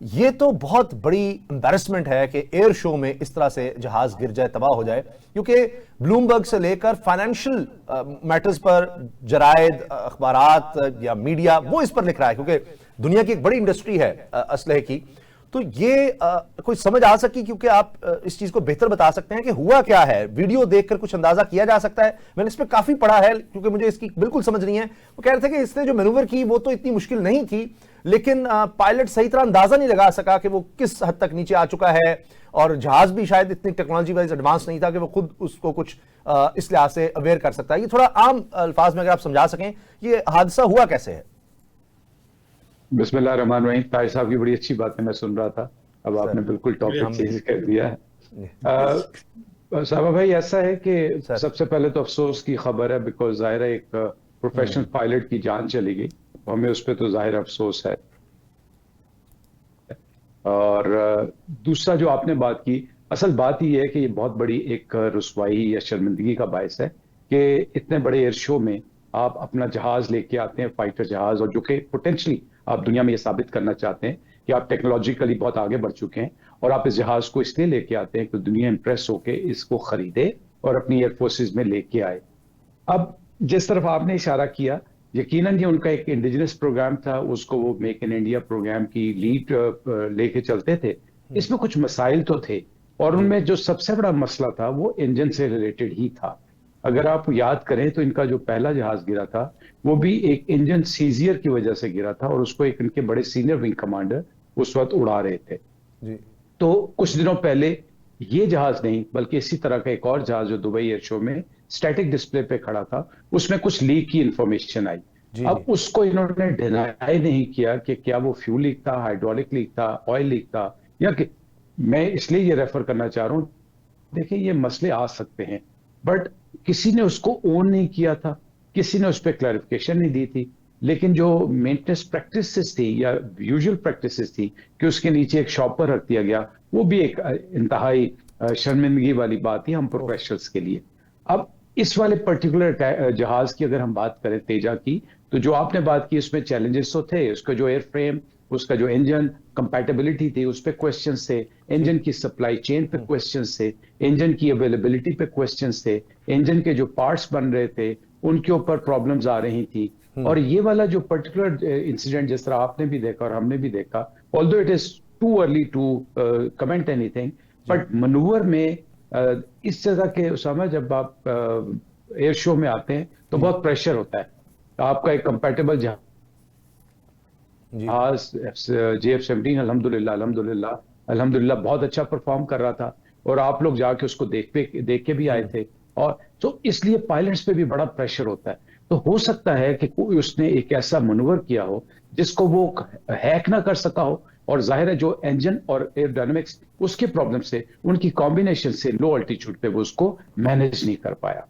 ये तो बहुत बड़ी एम्बैरेसमेंट है कि एयर शो में इस तरह से जहाज गिर जाए, तबाह हो जाए, क्योंकि ब्लूमबर्ग से लेकर फाइनेंशियल मैटर्स पर जरायद, अखबारात या मीडिया वो इस पर लिख रहा है, क्योंकि दुनिया की एक बड़ी इंडस्ट्री है असलहे की। तो ये कोई समझ आ सकी, क्योंकि आप इस चीज को बेहतर बता सकते हैं कि हुआ क्या है, वीडियो देखकर कुछ अंदाजा किया जा सकता है। मैंने इस पर काफी पढ़ा है, क्योंकि मुझे इसकी बिल्कुल समझ नहीं है। वो कह रहे थे कि इसने जो मैनूवर की वो तो इतनी मुश्किल नहीं थी, लेकिन पायलट सही तरह अंदाजा नहीं लगा सका कि वो किस हद तक नीचे आ चुका है, और जहाज भी शायद इतनी टेक्नोलॉजी वाइज एडवांस नहीं था कि वो खुद उसको कुछ इस लिहाज से अवेयर कर सकता है। ये थोड़ा आम अल्फाज में अगर आप समझा सकें, ये हादसा हुआ कैसे है? बिस्मिल्लाह रहमान रहीम। ताहिर साहब की बड़ी अच्छी बात है, मैं सुन रहा था। अब आपने बिल्कुल टॉपिक चेंज कर दिया है। साहब भाई, ऐसा है कि सबसे पहले तो अफसोस की खबर है, बिकॉज जाहिर है एक प्रोफेशनल पायलट की जान चली गई, हमें उस पर तो जाहिर अफसोस है। और दूसरा जो आपने बात की, असल बात ये है कि ये बहुत बड़ी एक रुसवाई या शर्मिंदगी का बायस है कि इतने बड़े एयर शो में आप अपना जहाज लेके आते हैं, फाइटर जहाज, और जो कि पोटेंशली आप दुनिया में ये साबित करना चाहते हैं कि आप टेक्नोलॉजिकली बहुत आगे बढ़ चुके हैं, और आप इस जहाज को इसलिए लेके आते हैं कि दुनिया इंप्रेस होके इसको खरीदे और अपनी एयर फोर्सेज में लेके आए। अब जिस तरफ आपने इशारा किया, यकीनन ये उनका एक इंडिजिनस प्रोग्राम था, उसको वो मेक इन इंडिया प्रोग्राम की लीड लेके चलते थे। इसमें कुछ मसाइल तो थे, और उनमें जो सबसे बड़ा मसला था वो इंजन से रिलेटेड ही था। अगर आप याद करें तो इनका जो पहला जहाज गिरा था वो भी एक इंजन सीजियर की वजह से गिरा था, और उसको एक इनके बड़े सीनियर विंग कमांडर उस वक्त उड़ा रहे थे जी। तो कुछ दिनों पहले ये जहाज नहीं, बल्कि इसी तरह का एक और जहाज जो दुबई एयर शो में स्टैटिक डिस्प्ले पे खड़ा था, उसमें कुछ लीक की इंफॉर्मेशन आई। अब उसको इन्होंने डिनाई नहीं किया कि क्या वो फ्यूल लीक था, हाइड्रोलिक लीक था, ऑयल लीक था, या कि मैं इसलिए ये रेफर करना चाह रहा हूं। देखिए, ये मसले आ सकते हैं, बट किसी ने उसको ओन नहीं किया था, किसी ने उस पर क्लैरिफिकेशन नहीं दी थी। लेकिन जो मेंटेनेंस प्रैक्टिसेस थी या यूजुअल प्रैक्टिसेस थी कि उसके नीचे एक शॉपर रख दिया गया, वो भी एक इंतहाई शर्मिंदगी वाली बात थी हम प्रोफेशनल्स के लिए। अब इस वाले पर्टिकुलर जहाज की अगर हम बात करें, तेजा की, तो जो आपने बात की उसमें चैलेंजेस तो थे। उसका जो एयर फ्रेम, उसका जो इंजन कंपैटिबिलिटी थी, उस पे क्वेश्चंस थे। इंजन की सप्लाई चेन पे क्वेश्चंस थे। इंजन की अवेलेबिलिटी पे क्वेश्चंस थे। इंजन के जो पार्ट्स बन रहे थे उनके ऊपर प्रॉब्लम्स आ रही थी। और ये वाला जो पर्टिकुलर इंसिडेंट, जिस तरह आपने भी देखा और हमने भी देखा, although it is too early to comment anything, but manoeuvre में इस जगह के उसामा, जब आप एयर शो में आते हैं तो बहुत प्रेशर होता है। आपका एक कंपैटिबल जहाज JF-17 अल्हम्दुलिल्लाह बहुत अच्छा परफॉर्म कर रहा था, और आप लोग जाके उसको देख के भी आए थे, और तो इसलिए पायलट्स पे भी बड़ा प्रेशर होता है। तो हो सकता है कि कोई उसने एक ऐसा मनूवर किया हो जिसको वो हैक ना कर सका हो, और जाहिर है जो इंजन और एयरोडायनामिक्स उसके प्रॉब्लम से, उनकी कॉम्बिनेशन से लो अल्टीट्यूड पे वो उसको मैनेज नहीं कर पाया।